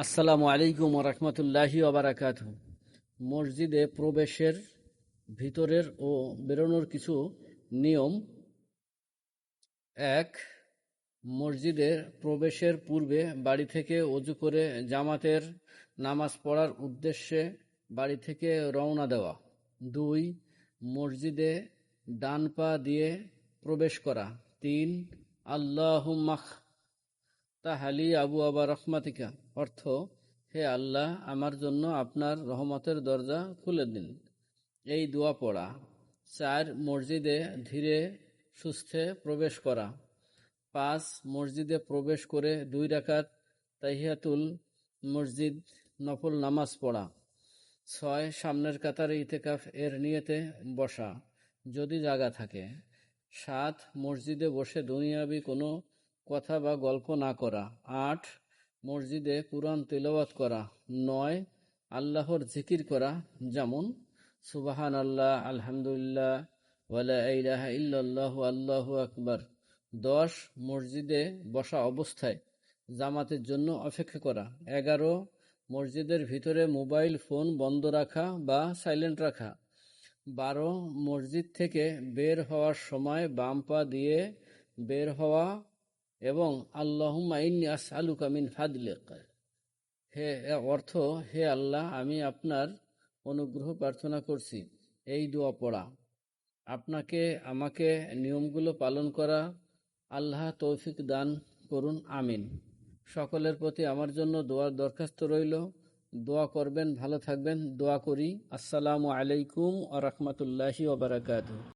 আসসালামু আলাইকুম রহমতুল্লাহি ওবারাকাতুহু। মসজিদে প্রবেশের ভিতরের ও বেরোনোর কিছু নিয়ম। এক, মসজিদে প্রবেশের পূর্বে বাড়ি থেকে অজু করে জামাতের নামাজ পড়ার উদ্দেশ্যে বাড়ি থেকে রওনা দেওয়া। দুই, মসজিদে ডান পা দিয়ে প্রবেশ করা। তিন, আল্লাহুম্মা তাহালি আবু আবা রহমাতিকা, অর্থ হে আল্লাহ, আমার জন্য আপনার রহমতের দরজা খুলে দিন, এই দোয়া পড়া। চার, মসজিদে ধীরে সুস্থে প্রবেশ করা। পাঁচ, মসজিদে প্রবেশ করে 2 রাকাত তাহিয়াতুল মসজিদ নফল নামাজ পড়া। ছয়, সামনের কাতারে ইতেকাফ এর নিয়তে বসা যদি জায়গা থাকে। সাত, মসজিদে বসে দুনিয়াবি কোনো কথা বা গল্প না করা। আট, মসজিদে কুরআন তিলাওয়াত করা। নয়, আল্লাহর জিকির করা, যেমন সুবাহান আল্লাহ, আলহামদুলিল্লাহ, ওয়ালা ইলাহা ইল্লাল্লাহু আল্লাহু আকবার। 10, মসজিদে বসা অবস্থায় জামাতের জন্য অপেক্ষা করা। 11, মসজিদের ভিতরে মোবাইল ফোন বন্ধ রাখা বা সাইলেন্ট রাখা। 12, মসজিদ থেকে বের হওয়ার সময় বাম পা দিয়ে বের হওয়া এবং আল্লাহুম্মা ইন্নী আসআলুকা মিন ফাদলিক, হে অর্থ হে আল্লাহ, আমি আপনার অনুগ্রহ প্রার্থনা করছি, এই দোয়া পড়া। আপনাকে আমাকে নিয়মগুলো পালন করা আল্লাহ তৌফিক দান করুন, আমিন। সকলের প্রতি আমার জন্য দোয়ার দরখাস্ত রইল। দোয়া করবেন, ভালো থাকবেন, দোয়া করি। আসসালামু আলাইকুম ওয়া রাহমাতুল্লাহি ওয়া বারাকাতুহু।